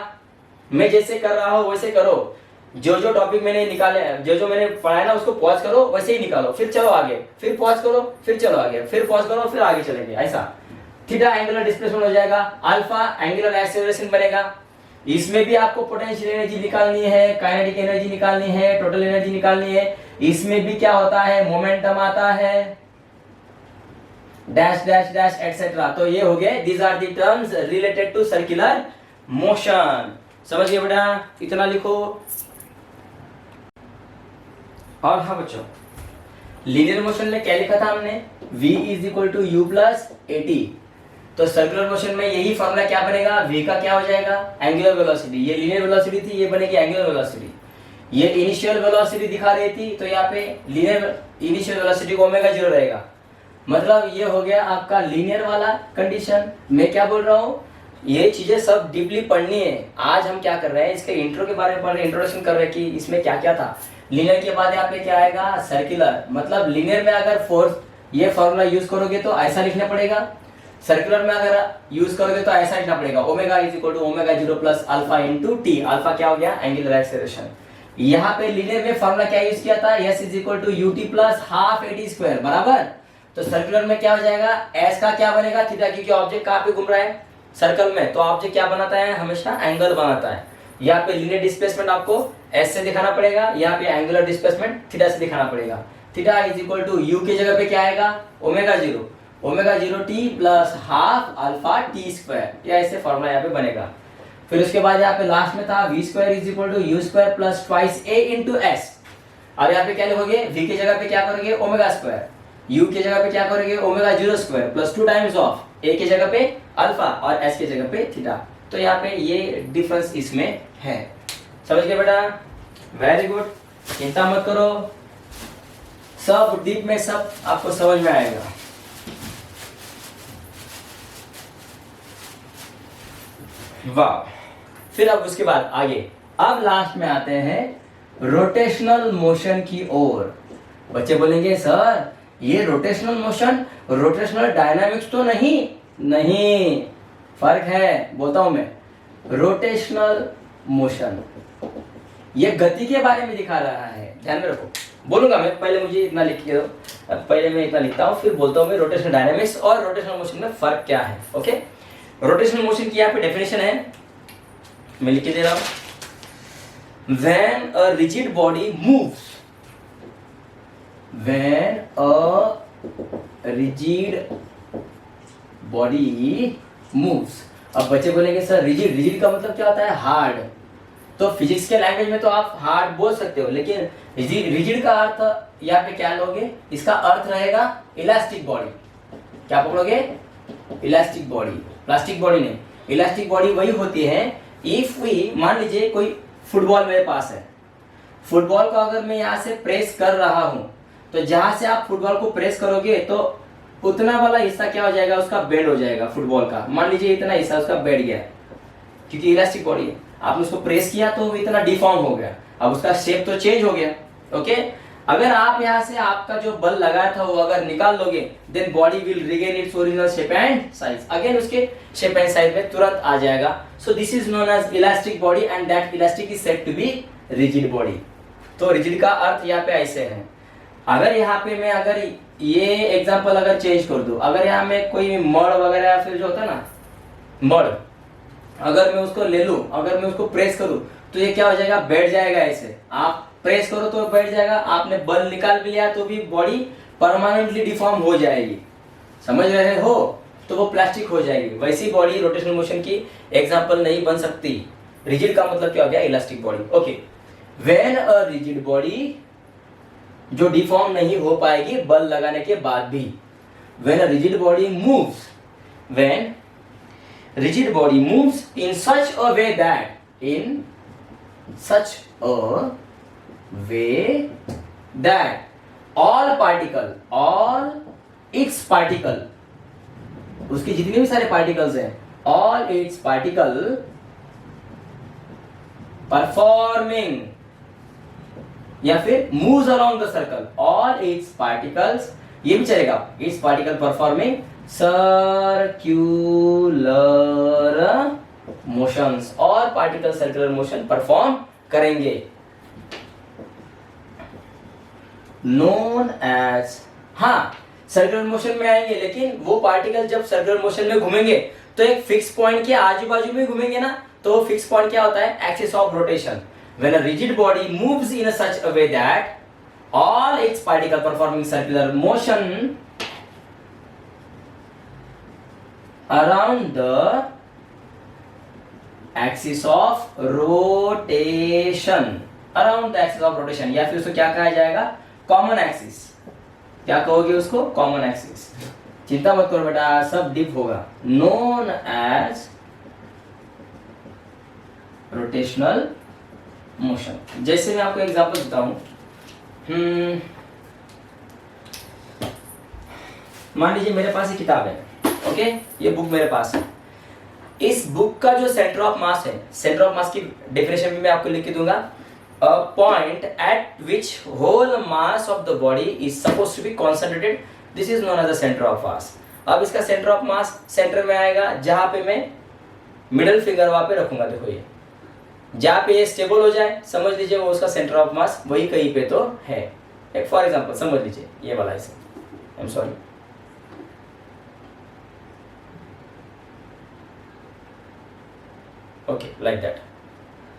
मैं जैसे कर रहा हूं वैसे करो, जो जो टॉपिक मैंने निकाले, जो मैंने पढ़ाया ना उसको पॉज करो, वैसे ही निकालो, फिर चलो आगे, फिर पॉज करो, फिर चलो आगे, फिर पॉज करो, फिर आगे चलेंगे ऐसा। थीटा एंगुलर डिस्प्लेसमेंट हो जाएगा, अल्फा एंगुलर एक्सेलरेशन बनेगा। इसमें भी आपको पोटेंशियल एनर्जी निकालनी है, काइनेटिक एनर्जी निकालनी है, टोटल एनर्जी निकालनी है। इसमें भी क्या होता है, मोमेंटम आता है, डैश डैश डैश एटसेट्रा। तो ये हो गए, these are the terms related to circular motion. समझ गए बेटा, इतना लिखो। और हाँ बच्चों, लीनियर मोशन में क्या लिखा था हमने, v is equal to u plus a t. तो सर्कुलर मोशन में यही फॉर्मूला क्या बनेगा, v का क्या हो जाएगा, एंगुलर वेलोसिटी। ये लीनियर वेलोसिटी थी, ये बनेगी एंगुलर वेलोसिटी। ये इनिशियल वेलोसिटी दिखा रही थी, तो यहाँ पे लीनियर इनिशियल वेलोसिटी ओमेगा 0 रहेगा। मतलब ये हो गया आपका लीनियर वाला कंडीशन। मैं क्या बोल रहा हूँ, ये चीजें सब डीपली पढ़नी है। आज हम क्या कर रहे हैं, इसके इंट्रो के बारे में पढ़ रहे हैं, इंट्रोडक्शन कर रहे हैं कि इसमें क्या क्या था। लीनियर के बाद यहाँ पे क्या आएगा, सर्कुलर। मतलब लीनियर में अगर फोर्स ये फॉर्मूला यूज करोगे तो ऐसा लिखना पड़ेगा, सर्कुलर में अगर यूज करोगे तो ऐसा लिखना पड़ेगा, omega is equal to omega 0 plus alpha into t. Alpha क्या हो गया, एंगुलर एक्सेलरेशन। यहाँ पे लीनियर में फॉर्मूला क्या यूज किया था, s is equal to u t plus half a t square, बराबर। तो सर्कुलर में क्या हो जाएगा, एस का क्या बनेगा, थीटा, क्योंकि ऑब्जेक्ट कहाँ पे घूम रहा है, सर्कल में। तो ऑब्जेक्ट क्या बनाता है, हमेशा एंगल बनाता है। यहाँ पे लीनियर डिस्प्लेसमेंट आपको एस से दिखाना पड़ेगा, यहाँ पे एंगुलर डिस्प्लेसमेंट थीटा से दिखाना पड़ेगा। Theta is equal to u की जगह पे क्या आएगा, omega 0, omega 0 t plus half alpha t square. या ऐसे फॉर्मूला यहाँ पे बनेगा। फिर उसके बाद यहाँ पे लास्ट में था v square is equal to u square plus twice a into s. और यहाँ पे क्या लिखोगे, वी की जगह पे क्या करोगे, ओमेगा स्क्वायर, यू की जगह पे क्या करोगे, omega 0 square plus 2 times of A की जगह पे अल्फा और एस की जगह पे थीटा। तो यहाँ पे ये डिफरेंस इसमें है। समझ गए बेटा, वेरी गुड, चिंता मत करो, सब डीप में सब आपको समझ में आएगा। वाह। फिर अब उसके बाद आगे, अब लास्ट में आते हैं रोटेशनल मोशन की ओर। बच्चे बोलेंगे सर ये रोटेशनल मोशन, रोटेशनल डायनामिक्स तो नहीं, नहीं, फर्क है, बोलता हूं मैं। रोटेशनल मोशन ये गति के बारे में दिखा रहा है, ध्यान में रखो। बोलूंगा मैं, पहले मुझे इतना लिख के दो, पहले मैं इतना लिखता हूं, फिर बोलता हूं मैं रोटेशनल डायनामिक्स और रोटेशनल मोशन में फर्क क्या है। ओके, रोटेशनल मोशन की यहाँ पे डेफिनेशन है, मैं लिख के दे रहा हूं। When a rigid body moves, when a rigid body moves. अब बच्चे बोलेंगे सर रिजिड, रिजिड का मतलब क्या होता है, हार्ड। तो फिजिक्स के लैंग्वेज में तो आप हार्ड बोल सकते हो, लेकिन रिजिड का अर्थ यहाँ पे क्या लोगे, इसका अर्थ रहेगा इलास्टिक बॉडी। क्या पकड़ोगे, इलास्टिक बॉडी, प्लास्टिक बॉडी नहीं। इलास्टिक बॉडी वही होती है इफ वी, मान लीजिए कोई फुटबॉल मेरे पास है, फुटबॉल को अगर मैं यहाँ से प्रेस कर रहा हूं, तो जहां से आप फुटबॉल को प्रेस करोगे तो उतना वाला हिस्सा क्या हो जाएगा, उसका बेंड हो जाएगा फुटबॉल का। मान लीजिए इतना हिस्सा उसका बैठ गया, क्योंकि इलास्टिक बॉडी है, आपने उसको प्रेस किया तो वो इतना डिफॉर्म हो गया, अब उसका शेप तो चेंज हो गया। ओके, अगर आप यहाँ से आपका जो बल लगाया था वो अगर निकाल लोगे, then body will regain its original shape and size, again उसके शेप एंड साइज में तुरंत आ जाएगा। So this is known as elastic body and that elastic is said to be rigid body. तो रिजिड का अर्थ यहाँ पे ऐसे है। अगर यहाँ पे मैं अगर ये एग्जांपल अगर चेंज कर दूं, अगर यहाँ में कोई मड़ वगैरह फिर जो होता है ना मड़, अगर मैं उसको ले लूं, अगर मैं उसको प्रेस करूं तो ये क्या हो जाएगा, बैठ जाएगा ऐसे। आप प्रेस करो तो बैठ जाएगा, आपने बल निकाल भी लिया तो भी बॉडी परमानेंटली डिफॉर्म हो जाएगी। समझ रहे हो, तो वो प्लास्टिक हो जाएगी। वैसी बॉडी रोटेशनल मोशन की एग्जांपल नहीं बन सकती। रिजिड का मतलब क्या हो गया, elastic body. Okay, when a rigid body, जो डिफॉर्म नहीं हो पाएगी बल लगाने के बाद भी। When a rigid body moves, when rigid body moves in such a way that, in such a way that all it's particle, उसके जितने भी सारे पार्टिकल्स हैं, ऑल इट्स पार्टिकल परफॉर्मिंग, या फिर moves around the circle, all it's particles, ये भी चलेगा, it's particle performing circular motions, और पार्टिकल सर्कुलर मोशन परफॉर्म करेंगे, नोन एज, हाँ सर्कुलर मोशन में आएंगे, लेकिन वो पार्टिकल जब सर्कुलर मोशन में घूमेंगे तो एक फिक्स पॉइंट के आजू बाजू में घूमेंगे ना, तो फिक्स पॉइंट क्या होता है, axis of rotation. When a rigid body moves in such a way that all it's particle performing circular motion around the axis of rotation, around the axis of rotation, या फिर उसको क्या कहा जाएगा, कॉमन एक्सिस, क्या कहोगे उसको, कॉमन एक्सिस। चिंता मत करो बेटा, सब डिप होगा, नोन एज रोटेशनल मोशन। जैसे मैं आपको एग्जांपल देता हूं, मान लीजिए मेरे पास एक किताब है, ओके, ये बुक मेरे पास है, इस बुक का जो सेंटर ऑफ मास है, सेंटर ऑफ मास की डेफिनेशन भी मैं आपको लिख के दूंगा, a point at which whole mass of the body is supposed to be concentrated, this is known as the center of mass। अब इसका सेंटर ऑफ मास सेंटर में आएगा, जहां पे मैं मिडिल फिंगर वहां पे रखूंगा, देखो ये जहां पे ये स्टेबल हो जाए समझ लीजिए वो उसका सेंटर ऑफ मास वही कहीं पे तो है। एक फॉर एग्जांपल समझ लीजिए ये वाला ऐसे, I am sorry, okay like that,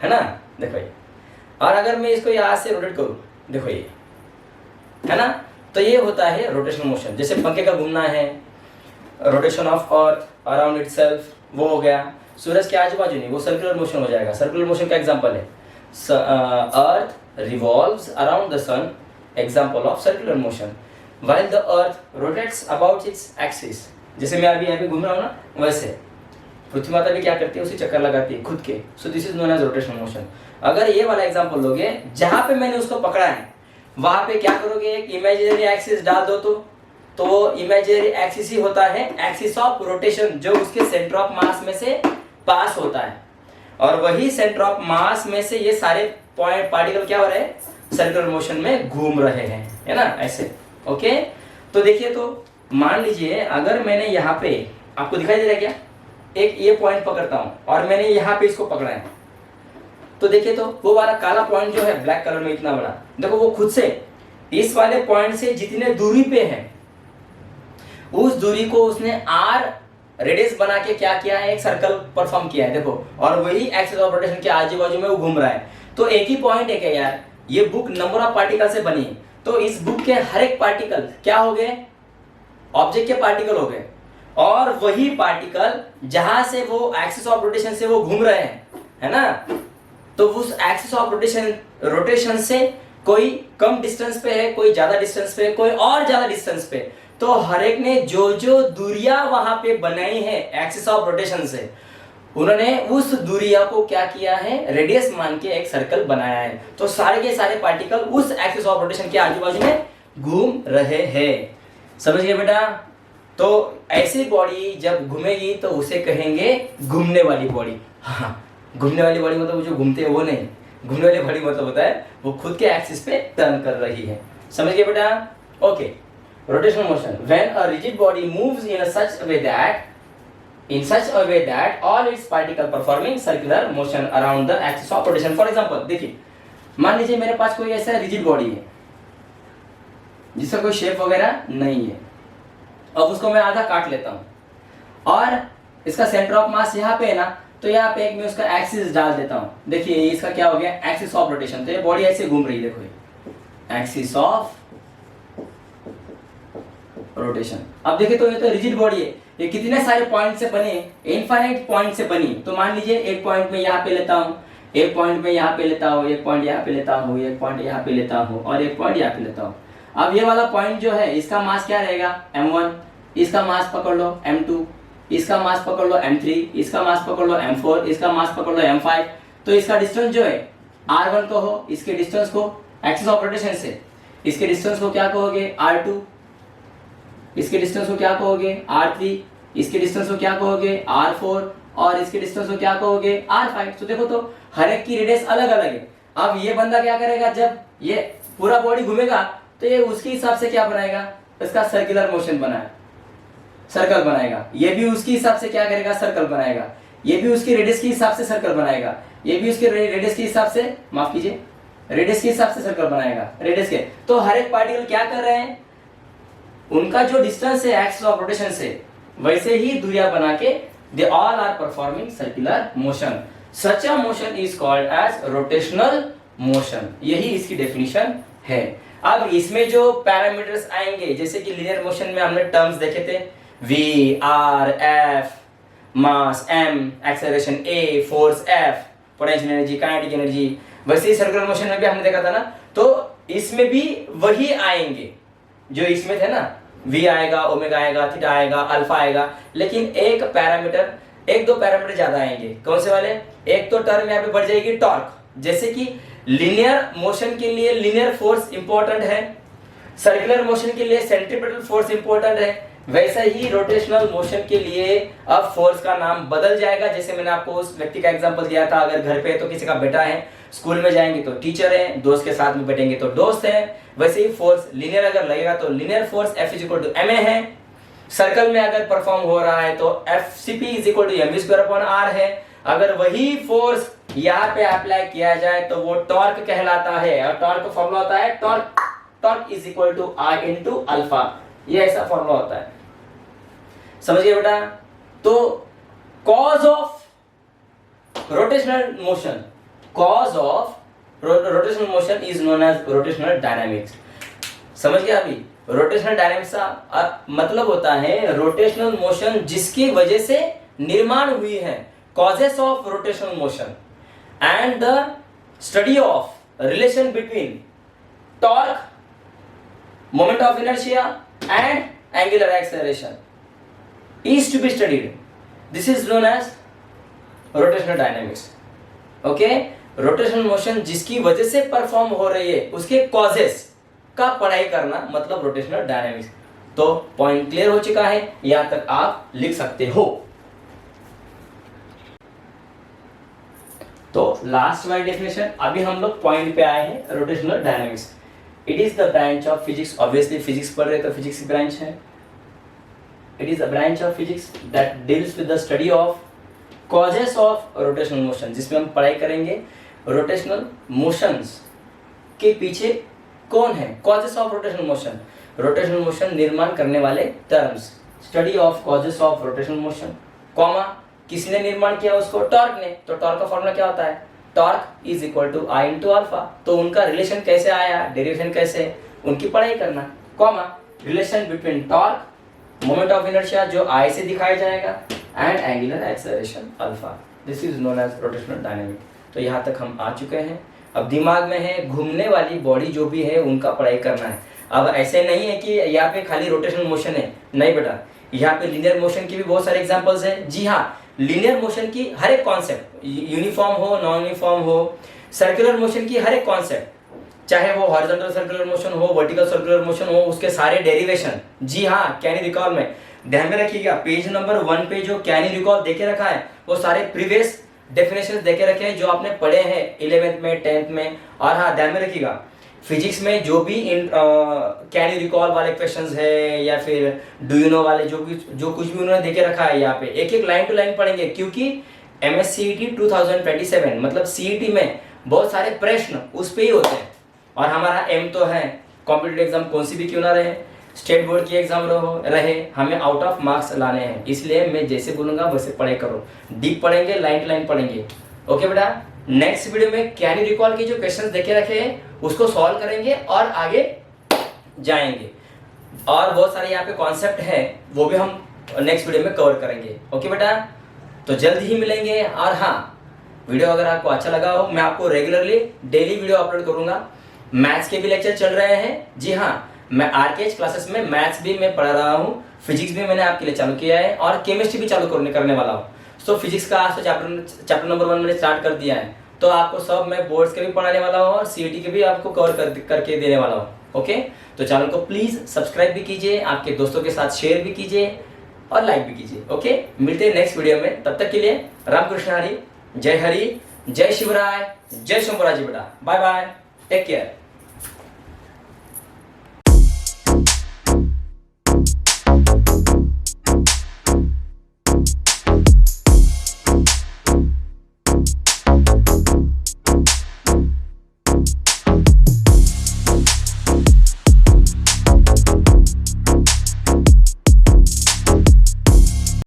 है ना, देखो ये, और अगर मैं इसको यहां से रोटेट करूं, देखो ये, है ना, तो ये होता है रोटेशनल मोशन। जैसे पंखे का घूमना है, rotation of earth around itself, वो हो गया, सूरज के आजू बाजू नहीं, वो सर्कुलर मोशन हो जाएगा। सर्कुलर मोशन का एग्जांपल है earth revolves around the sun, example of circular motion, while the earth rotates about its axis. जैसे मैं अभी यहाँ पे घूम रहा हूँ ना, वैसे पृथ्वी माता भी क्या करती है, उसी चक्कर लगाती है खुद के, so this is known as rotational motion. अगर ये वाला एग्जांपल लोगे, जहां पे मैंने उसको पकड़ा है वहां पे क्या करोगे, एक इमेजिनरी एक्सिस डाल दो, तो वो इमेजिनरी एक्सिस ही होता है एक्सिस ऑफ रोटेशन, जो उसके सेंटर ऑफ मास में से पास होता है, और वही सेंटर ऑफ मास में से ये सारे पॉइंट पार्टिकल क्या हो रहे हैं, सर्कुलर मोशन में घूम रहे हैं, है ना, ऐसे, ओके। तो देखिए, तो मान लीजिए अगर मैंने यहाँ पे, आपको दिखाई दे रहा है क्या, एक ये पॉइंट पकड़ता हूं और मैंने यहाँ पे इसको पकड़ा है, तो देखिए तो वो वाला काला पॉइंट जो है ब्लैक कलर में इतना बड़ा, देखो वो खुद से इस वाले पॉइंट से जितने दूरी पे है उस दूरी को उसने आर रेडियस बना के क्या किया है, एक सर्कल परफॉर्म किया है, देखो, और वही एक्सिस ऑफ रोटेशन के आजू बाजू में वो घूम रहा है। तो एक ही पॉइंट है क्या यार, ये बुक नंबर ऑफ पार्टिकल से बनी है, तो इस बुक के हर एक पार्टिकल क्या हो गए, ऑब्जेक्ट के पार्टिकल हो गए, और वही पार्टिकल जहां से वो एक्सिस ऑफ रोटेशन से वो घूम रहे हैं, है ना, तो उस एक्सिस ऑफ रोटेशन से कोई कम डिस्टेंस पे है, कोई ज्यादा डिस्टेंस पे, कोई और ज्यादा डिस्टेंस पे, तो हर एक ने जो जो दूरियां वहां पे बनाई है एक्सिस ऑफ रोटेशन से, उन्होंने उस दूरिया को क्या किया है, रेडियस मान के एक सर्कल बनाया है। तो सारे के सारे पार्टिकल उस एक्सिस ऑफ रोटेशन के आजू बाजू में घूम रहे हैं, समझ गए बेटा। तो ऐसी बॉडी जब घूमेगी तो उसे कहेंगे घूमने वाली बॉडी। हाँ, घूमने वाली बॉडी मतलब जो घूमते हैं वो नहीं, घूमने वाली बॉडी मतलब होता है वो खुद के एक्सिस पे टर्न कर रही है, समझ गए बेटा, okay. Rotational motion, when a rigid body moves in such a way that all its particle performing circular motion around the axis of rotation। For example देखिए, मान लीजिए मेरे पास कोई ऐसा रिजिड बॉडी है जिसका कोई शेप वगैरह नहीं है, अब उसको मैं आधा काट लेता हूं और इसका सेंटर ऑफ मास यहाँ पे है ना, तो यहाँ पे एक मैं उसका एक्सिस डाल देता हूँ। देखिए इसका क्या हो गया, एक्सिस ऑफ रोटेशन, तो ये बॉडी ऐसे घूम रही है, देखो ये एक्सिस ऑफ रोटेशन। अब देखिए तो ये तो रिजिड बॉडी है, ये कितने सारे पॉइंट से बने, इनफाइनाइट पॉइंट से बनी। तो मान लीजिए एक पॉइंट में यहाँ पे लेता हूँ, एक पॉइंट में यहाँ पे लेता हूँ, एक पॉइंट यहाँ पे लेता हूँ, एक पॉइंट यहाँ पे लेता हूँ और एक पॉइंट यहाँ पे लेता हूँ। अब ये वाला पॉइंट जो है इसका मास क्या रहेगा, m1, इसका मास पकड़ लो m2, इसका मास पकड़ लो m3, इसका मास पकड़ लो m4, इसका मास पकड़ लो m5। तो इसका डिस्टेंस जो है r1 को हो, इसके डिस्टेंस को एक्सिस ऑफ रोटेशन से, इसके डिस्टेंस को क्या कहोगे, r2, इसके डिस्टेंस को क्या कहोगे, r3, इसके डिस्टेंस को क्या कहोगे, r4, और इसके डिस्टेंस को क्या कहोगे, r5। तो देखो तो हर एक की रेडियस अलग अलग है। अब ये बंदा क्या करेगा, जब ये पूरा बॉडी घूमेगा तो ये उसके हिसाब से क्या बनाएगा, इसका सर्कुलर मोशन बनाए, सर्कल बनाएगा। ये भी उसके हिसाब से क्या करेगा, सर्कल बनाएगा। ये भी उसकी रेडियस के हिसाब से सर्कल बनाएगा। ये भी उसके रेडियस के हिसाब से, माफ कीजिए, रेडियस के हिसाब से सर्कल बनाएगा, रेडियस के। तो हर एक पार्टिकल क्या कर रहे हैं, उनका जो डिस्टेंस है एक्सिस ऑफ रोटेशन से, वैसे ही दूरियां बना के they all are performing circular motion. Such a motion is called as rotational motion. यही इसकी डेफिनेशन है। अब इसमें जो पैरामीटर्स आएंगे, जैसे कि लीनियर मोशन में हमने टर्म्स देखे थे, v, r, f, mass m, acceleration a, force f, potential energy, kinetic energy, वैसे ही सर्कुलर मोशन में भी हमने देखा था ना। तो इसमें भी वही आएंगे जो इसमें थे ना, v आएगा, ओमेगा आएगा, थीटा आएगा, अल्फा आएगा, लेकिन एक पैरामीटर, एक दो पैरामीटर ज्यादा आएंगे। कौन से वाले, एक तो टर्म यहाँ पे बढ़ जाएगी टॉर्क। जैसे कि लीनियर मोशन के लिए लीनियर फोर्स इंपॉर्टेंट है, सर्कुलर मोशन के लिए सेंट्रीपिटल फोर्स इंपॉर्टेंट है, वैसा ही रोटेशनल मोशन के लिए अब फोर्स का नाम बदल जाएगा। जैसे मैंने आपको उस व्यक्ति का एग्जांपल दिया था, अगर घर पे है तो किसी का बेटा है, स्कूल में जाएंगे तो टीचर है, दोस्त के साथ में बैठेंगे तो दोस्त है, वैसे ही फोर्स लीनियर अगर लगेगा तो लीनियर फोर्स F = ma है। सर्कल में अगर परफॉर्म हो रहा है तो FCP = mv²/r है। अगर वही फोर्स यहाँ पे अप्लाई किया जाए तो वो टॉर्क कहलाता है, और टॉर्क का फॉर्मूला होता है टॉर्क = I × अल्फा। ये ऐसा फॉर्मूला होता है, समझ गए बेटा। तो cause of rotational motion, cause of rotational motion is known as rotational dynamics. समझ गया अभी। रोटेशनल डायनामिक्स का मतलब होता है रोटेशनल मोशन जिसकी वजह से निर्माण हुई है, causes of rotational motion, and the study of relation between torque, moment of inertia and angular acceleration is to be studied. This is known as rotational dynamics. Okay? Rotational motion जिसकी वजह से परफॉर्म हो रही है, उसके कॉजेस का पढ़ाई करना मतलब रोटेशनल डायनामिक्स। तो पॉइंट क्लियर हो चुका है, यहां तक आप लिख सकते हो। तो लास्ट वाली डेफिनेशन, अभी हम लोग पॉइंट पे आए हैं, rotational dynamics. It is the branch of physics, obviously physics पढ़ रहे तो फिजिक्स की ब्रांच है। It is a branch of physics that deals with the study of causes of rotational motion, जिसमें हम पढ़ाई करेंगे रोटेशनल मोशंस के पीछे कौन है, causes of rotational motion, rotational motion निर्माण करने वाले terms, study of causes of rotational motion, comma किसने निर्माण किया उसको, टॉर्क ने। तो टॉर्क का फॉर्मूला क्या होता है, टॉर्क = I × अल्फा। तो उनका रिलेशन कैसे आया, डेरिवेशन कैसे, उनकी पढ़ाई करना, comma relation between torque, moment of inertia जो I से दिखाया जाएगा, and angular acceleration alpha. This is known as rotational dynamic. तो यहाँ तक हम आ चुके हैं। अब दिमाग में है घूमने वाली बॉडी जो भी है उनका पढ़ाई करना है। अब ऐसे नहीं है कि यहाँ पे खाली रोटेशनल मोशन है, नहीं बेटा, यहाँ पे लीनियर मोशन की भी बहुत सारे एग्जांपल्स है। जी हाँ, लीनियर मोशन की हर एक कॉन्सेप्ट, यूनिफॉर्म हो, नॉन यूनिफॉर्म हो, सर्कुलर मोशन की हर एक कॉन्सेप्ट, चाहे वो हॉरिजॉन्टल सर्कुलर मोशन हो, वर्टिकल सर्कुलर मोशन हो, उसके सारे डेरिवेशन, जी हाँ, कैन यू रिकॉल में ध्यान में रखिएगा। पेज नंबर 1 पे जो कैन यू रिकॉल देके रखा है वो सारे प्रीवियस डेफिनेशंस देके रखे हैं जो आपने पढ़े हैं 11th में, 10th में। और हाँ, ध्यान में रखिएगा, फिजिक्स में जो भी कैन यू रिकॉल वाले क्वेश्चंस है या फिर डू यू नो वाले जो कुछ भी उन्होंने देके रखा है, यहाँ पे एक एक लाइन टू लाइन पढ़ेंगे, क्योंकि MSCET 2027 मतलब CET में बहुत सारे प्रश्न उस पे ही होते हैं। और हमारा एम तो है कॉम्पिटिटिव एग्जाम कौन सी भी क्यों ना रहे, स्टेट बोर्ड की एग्जाम रहे, हमें आउट ऑफ मार्क्स लाने हैं। इसलिए मैं जैसे बोलूंगा वैसे पढ़े करो, डीप पढ़ेंगे, लाइन टू लाइन पढ़ेंगे। ओके बेटा, नेक्स्ट वीडियो में कैन यू रिकॉल के जो क्वेश्चंस देखे रखे हैं उसको सॉल्व करेंगे और आगे जाएंगे। और बहुत सारे यहाँ पे कॉन्सेप्ट है वो भी हम नेक्स्ट वीडियो में कवर करेंगे। ओके बेटा, तो जल्द ही मिलेंगे। और हाँ, वीडियो अगर आपको अच्छा लगा हो, मैं आपको रेगुलरली डेली वीडियो अपलोड करूंगा। मैथ्स के भी लेक्चर चल रहे हैं, जी हाँ, मैं RKH क्लासेस में मैथ्स भी मैं पढ़ा रहा हूँ, फिजिक्स भी मैंने आपके लिए चालू किया है और केमिस्ट्री भी चालू करने वाला हूँ। तो फिजिक्स का आज तो चैप्टर नंबर 1 मैंने स्टार्ट कर दिया है, तो आपको सब मैं बोर्ड्स के भी पढ़ाने वाला हूँ और CET के भी आपको कवर करके देने वाला हूँ। ओके, तो चैनल को प्लीज़ सब्सक्राइब भी कीजिए, आपके दोस्तों के साथ शेयर भी कीजिए और लाइक भी कीजिए। ओके, मिलते हैं नेक्स्ट वीडियो में, तब तक के लिए रामकृष्ण हरि, जय शिवराय, जय शंभुराज बेटा, बाय बाय, टेक केयर।